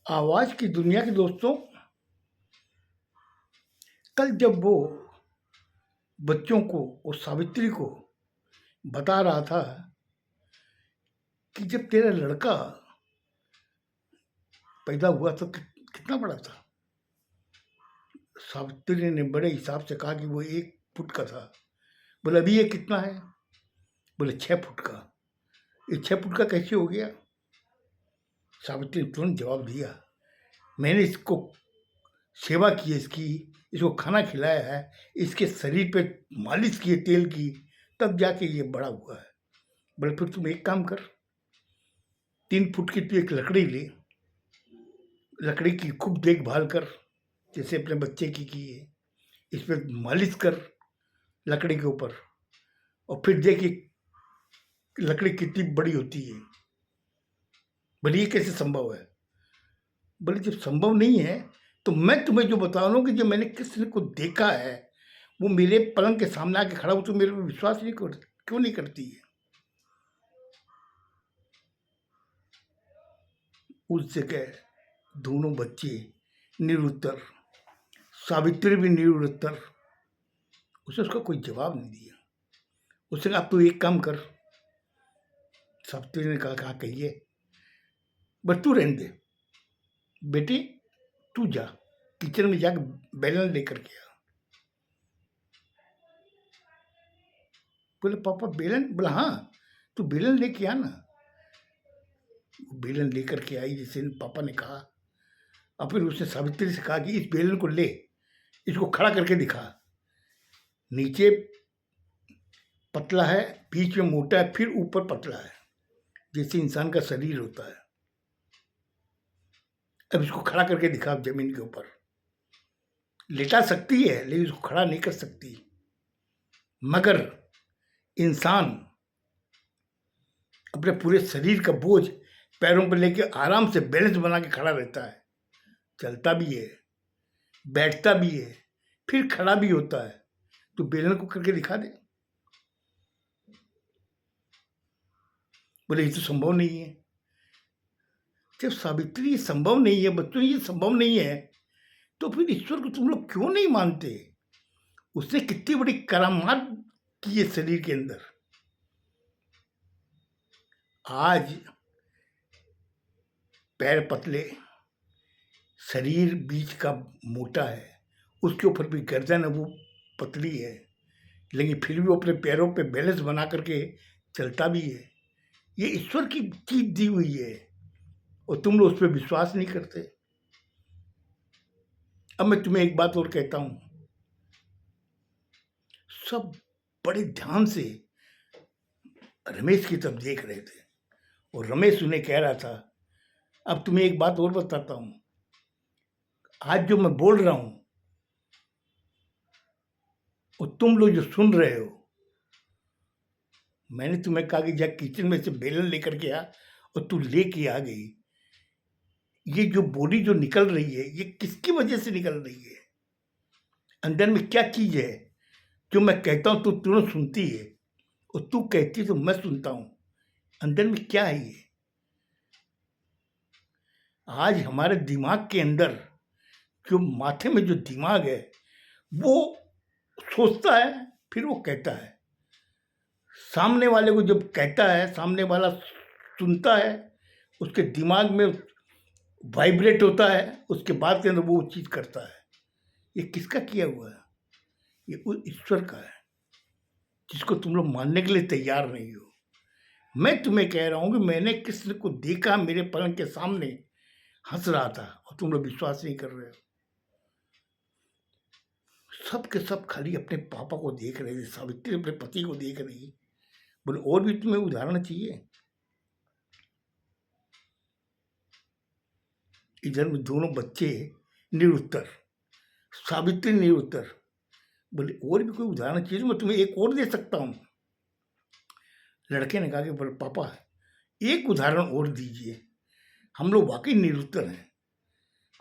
आवाज की दुनिया के दोस्तों, कल जब वो बच्चों को और सावित्री को बता रहा था कि जब तेरा लड़का पैदा हुआ तो कितना बड़ा था। सावित्री ने बड़े हिसाब से कहा कि वो 1 फुट का था। बोले अभी ये कितना है? बोले 6 फुट का। ये 6 फुट का कैसे हो गया? सावित्री ने तुरंत जवाब दिया, मैंने इसको सेवा की है, इसको खाना खिलाया है, इसके शरीर पे मालिश की है तेल की, तब जाके ये बड़ा हुआ है। बोले फिर तुम एक काम कर, 3 फुट की तू एक लकड़ी ले, लकड़ी की खूब देखभाल कर, जैसे अपने बच्चे की है, इस पर मालिश कर लकड़ी के ऊपर, और फिर देखिए लकड़ी कितनी बड़ी होती है। बोले ये कैसे संभव है? बोले जब संभव नहीं है तो मैं तुम्हें जो बता रहा हूँ कि जो मैंने किसी को देखा है, वो मेरे पलंग के सामने आके खड़ा हो, तो मेरे पे विश्वास नहीं कर, क्यों नहीं करती है? उस जगह दोनों बच्चे निरुत्तर, सावित्री भी निरुत्तर। उसने उसका कोई जवाब नहीं दिया। उसने कहा अब तू एक काम कर। सावित्री ने कहा कहिए। बस तू रहने दे बेटी, तू जा किचन में जाकर बेलन लेकर के आ। बोले पापा बेलन? बोला हाँ, तू बेलन लेके आ ना। बेलन लेकर के आई जैसे पापा ने कहा। और फिर उसने सावित्री से कहा कि इस बेलन को ले, इसको खड़ा करके दिखा। नीचे पतला है, बीच में मोटा है, फिर ऊपर पतला है, जैसे इंसान का शरीर होता है। अब इसको खड़ा करके दिखा जमीन के ऊपर। लेटा सकती है लेकिन इसको खड़ा नहीं कर सकती। मगर इंसान अपने पूरे शरीर का बोझ पैरों पर लेके आराम से बैलेंस बना के खड़ा रहता है, चलता भी है, बैठता भी है, फिर खड़ा भी होता है। तो बेलन को करके दिखा दे। बोले ये तो संभव नहीं है। जब सावित्री ये संभव नहीं है, बच्चों ये संभव नहीं है, तो फिर ईश्वर को तुम लोग क्यों नहीं मानते? उसने कितनी बड़ी करामात की है शरीर के अंदर। आज पैर पतले, शरीर बीच का मोटा है, उसके ऊपर भी गर्दन है वो पतली है, लेकिन फिर भी वो अपने पैरों पे बैलेंस बना करके चलता भी है। ये ईश्वर की चीज दी हुई है और तुम लोग उस पर विश्वास नहीं करते। अब मैं तुम्हें एक बात और कहता हूं, सब बड़े ध्यान से रमेश की तरफ देख रहे थे और रमेश उन्हें कह रहा था, अब तुम्हें एक बात और बताता हूं, आज जो मैं बोल रहा हूं और तुम लोग जो सुन रहे हो, मैंने तुम्हें कहा कि जा किचन में से बेलन लेकर के आ, और तू लेके आ गई। ये जो बॉडी जो निकल रही है, ये किसकी वजह से निकल रही है? अंदर में क्या चीज है जो मैं कहता हूं तो तुरंत सुनती है, और तू कहती है तो मैं सुनता हूं? अंदर में क्या है ये? आज हमारे दिमाग के अंदर, जो माथे में जो दिमाग है, वो सोचता है फिर वो कहता है। सामने वाले को जब कहता है, सामने वाला सुनता है, उसके दिमाग में वाइब्रेट होता है, उसके बाद के अंदर वो चीज करता है। ये किसका किया हुआ है? ये उस ईश्वर का है, जिसको तुम लोग मानने के लिए तैयार नहीं हो। मैं तुम्हें कह रहा हूं कि मैंने किसी को देखा मेरे पलंग के सामने हंस रहा था, और तुम लोग विश्वास नहीं कर रहे हो। सब के सब खाली अपने पापा को देख रहे थे, सावित्री अपने पति को देख रही। बोले और भी तुम्हें उदाहरण चाहिए? इधर में दोनों बच्चे निरुत्तर, सावित्री निरुत्तर। बोले और भी कोई उदाहरण चाहिए? मैं तुम्हें एक और दे सकता हूं। लड़के ने कहा कि बोले पापा एक उदाहरण और दीजिए, हम लोग वाकई निरुत्तर हैं।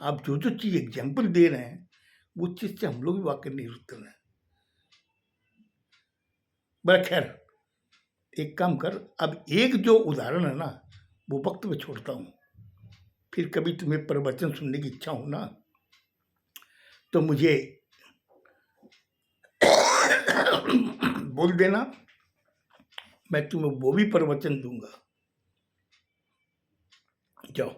आप जो जो चीज एग्जाम्पल दे रहे हैं, वो चीज से हम लोग भी वाकई निरुत्तर हैं। बड़ा खैर, एक काम कर, अब एक जो उदाहरण है ना, वो वक्त में छोड़ता हूं। फिर कभी तुम्हें प्रवचन सुनने की इच्छा हो ना, तो मुझे बोल देना, मैं तुम्हें वो भी प्रवचन दूंगा। जाओ,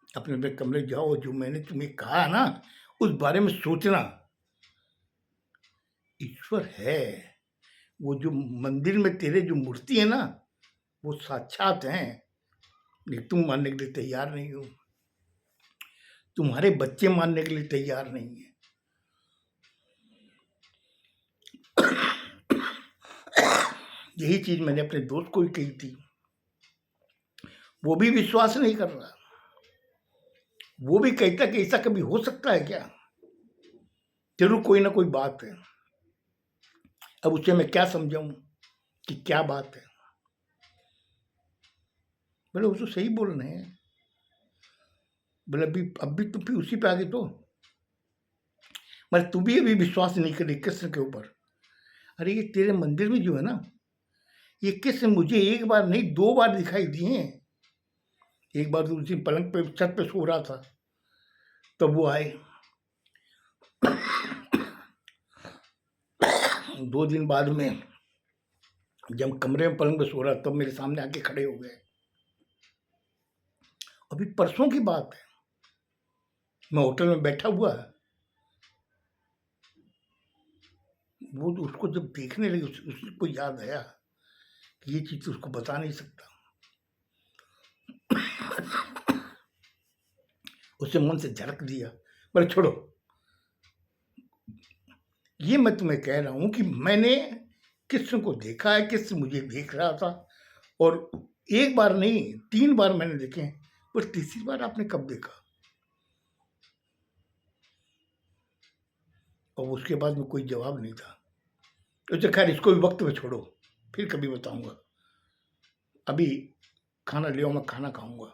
अपने अपने कमरे जाओ। जो मैंने तुम्हें कहा ना, उस बारे में सोचना। ईश्वर है, वो जो मंदिर में तेरे जो मूर्ति है ना, वो साक्षात हैं, लेकिन तुम मानने के लिए तैयार नहीं हो। तुम्हारे बच्चे मानने के लिए तैयार नहीं है। यही चीज मैंने अपने दोस्त को ही कही थी, वो भी विश्वास नहीं कर रहा। वो भी कहता कि ऐसा कभी हो सकता है क्या? जरूर कोई ना कोई बात है। अब उसे मैं क्या समझाऊं कि क्या बात है? बोले वो तो सही बोल रहे हैं। बोले अभी तो फिर उसी पे आ गई तो। मतलब तू भी अभी विश्वास नहीं करी कृष्ण के ऊपर। अरे ये तेरे मंदिर में जो है ना, ये कृष्ण मुझे एक बार नहीं 2 बार दिखाई दिए हैं। एक बार तो उसी पलंग पे छत पे सो रहा था, तब वो आए। 2 दिन बाद में जब कमरे में पलंग पे सो रहा, तब मेरे सामने आके खड़े हो गए। अभी परसों की बात है, मैं होटल में बैठा हुआ है, वो तो उसको जब देखने लगे, उसको याद आया कि ये चीज तो उसको बता नहीं सकता। उसे मन से झड़क दिया। बोले छोड़ो, ये मैं तुम्हें कह रहा हूं कि मैंने कृष्ण को देखा है, कृष्ण मुझे देख रहा था, और एक बार नहीं 3 बार मैंने देखे हैं। और तीसरी बार आपने कब देखा? और उसके बाद में कोई जवाब नहीं था। तो खैर इसको भी वक्त में छोड़ो, फिर कभी बताऊंगा। अभी खाना ले आओ, मैं खाना खाऊंगा।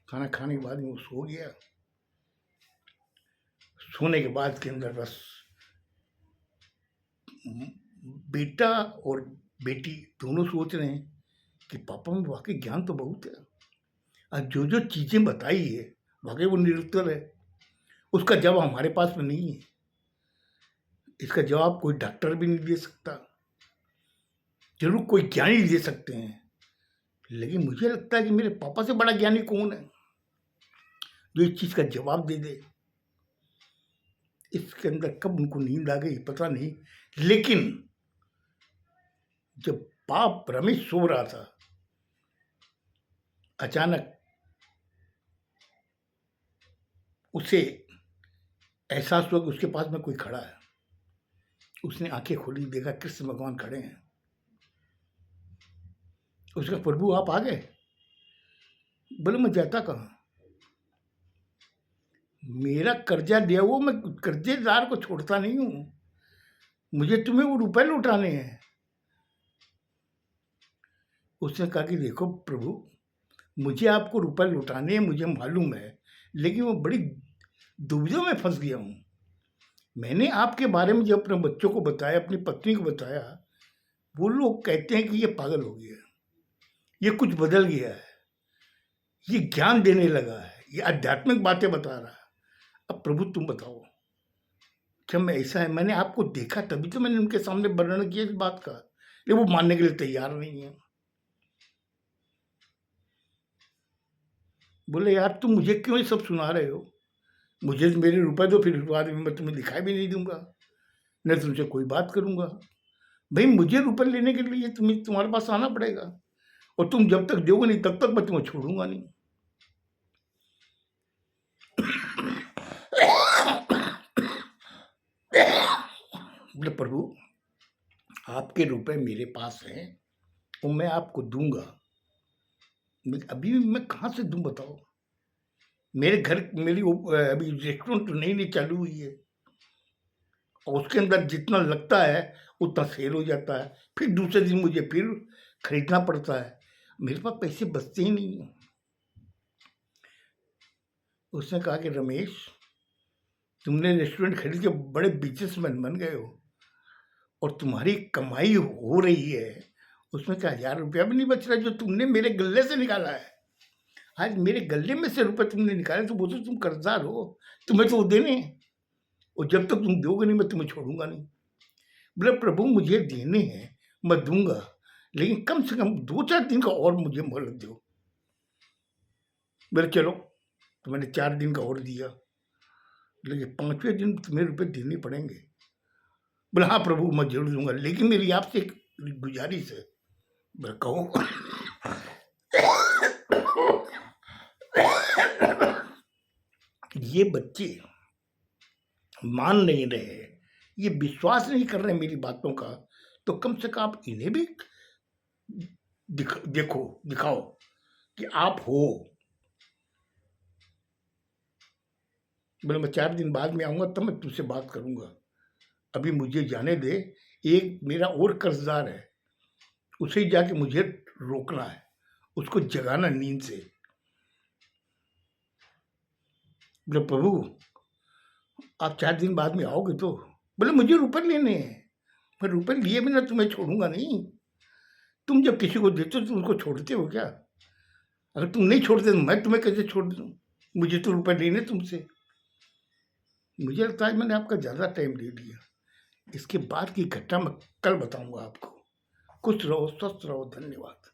खाना खाने के बाद में वो सो गया। सोने के बाद के अंदर बस बेटा और बेटी दोनों सोच रहे हैं कि पापा में वाकई ज्ञान तो बहुत है, और जो जो चीजें बताई है वाकई वो निरुत्तर है। उसका जवाब हमारे पास में नहीं है। इसका जवाब कोई डॉक्टर भी नहीं दे सकता, जरूर कोई ज्ञानी दे सकते हैं, लेकिन मुझे लगता है कि मेरे पापा से बड़ा ज्ञानी कौन है जो इस चीज का जवाब दे दे। इसके अंदर कब उनको नींद आ गई पता नहीं, लेकिन जब बाप रमेश सो रहा था, अचानक उसे एहसास हुआ कि उसके पास में कोई खड़ा है। उसने आंखें खोली, देखा कृष्ण भगवान खड़े हैं। उसका प्रभु आप आ गए? बोले मैं जाता कहाँ, मेरा कर्जा दिया हुआ, मैं कर्जेदार को छोड़ता नहीं हूं, मुझे तुम्हें वो रुपए लौटाने हैं। उसने कहा कि देखो प्रभु, मुझे आपको रुपए लौटाने हैं, मुझे मालूम है, लेकिन वो बड़ी दुविधा में फंस गया हूं। मैंने आपके बारे में जब अपने बच्चों को बताया, अपनी पत्नी को बताया, वो लोग कहते हैं कि ये पागल हो गया, ये कुछ बदल गया है, ये ज्ञान देने लगा है, ये आध्यात्मिक बातें बता रहा है। अब प्रभु तुम बताओ, क्या मैं ऐसा है? मैंने आपको देखा तभी तो मैंने उनके सामने वर्णन किया इस बात का, लेकिन वो मानने के लिए तैयार नहीं है। बोले यार तुम मुझे क्यों ये सब सुना रहे हो? मुझे मेरे रुपए दो, फिर बाद में मैं तुम्हें दिखाई भी नहीं दूंगा, न तुमसे कोई बात करूंगा। भाई मुझे रुपए लेने के लिए तुम्हारे पास आना पड़ेगा, और तुम जब तक दोगे नहीं तब तक मैं तुम्हें छोड़ूंगा नहीं। बोले प्रभु आपके रुपए मेरे पास हैं और मैं आपको दूंगा, अभी मैं कहाँ से दूं बताओ? मेरे घर मेरी अभी रेस्टोरेंट तो नई नई चालू हुई है, और उसके अंदर जितना लगता है उतना सेल हो जाता है, फिर दूसरे दिन मुझे फिर खरीदना पड़ता है, मेरे पास पैसे बचते ही नहीं है। उसने कहा कि रमेश तुमने रेस्टोरेंट खरीद के बड़े बिजनेसमैन बन गए हो, और तुम्हारी कमाई हो रही है, उसमें क्या 1000 रुपया भी नहीं बच रहा जो तुमने मेरे गले से निकाला है। आज मेरे गले में से रुपए तुमने निकाले तो बोलते तुम कर्जदार हो, तुम्हें तो वो देने हैं, और जब तक तुम दोगे नहीं मैं तुम्हें छोड़ूंगा नहीं। बोले प्रभु मुझे देने हैं, मैं दूंगा, लेकिन कम से कम 2-4 दिन का और मुझे मोहलत दो। बोले चलो, तो मैंने 4 दिन का और दिया, लेकिन 5वें दिन तुम्हें रुपए देने पड़ेंगे। बोले हाँ प्रभु मैं जरूर दूंगा, लेकिन मेरी आपसे एक गुजारिश है। बोले कहो। ये बच्चे मान नहीं रहे, ये विश्वास नहीं कर रहे मेरी बातों का, तो कम से कम आप इन्हें भी दिखाओ कि आप हो। बोले मैं 4 दिन बाद में आऊंगा तब मैं तुमसे बात करूंगा, अभी मुझे जाने दे। एक मेरा और कर्जदार है, उसे जाके मुझे रोकना है, उसको जगाना नींद से। बोले प्रभु आप 4 दिन बाद में आओगे तो? बोले मुझे रुपए लेने हैं, मैं रुपए लिए बिना तुम्हें छोड़ूंगा नहीं। तुम जब किसी को देते हो तुम उनको छोड़ते हो क्या? अगर तुम नहीं छोड़ते तो मैं तुम्हें कैसे छोड़ दूं? मुझे तो रुपए लेने तुमसे। मुझे लगता है मैंने आपका ज़्यादा टाइम ले लिया। इसके बाद की घटना मैं कल बताऊंगा आपको। खुश रहो, स्वस्थ रहो, धन्यवाद।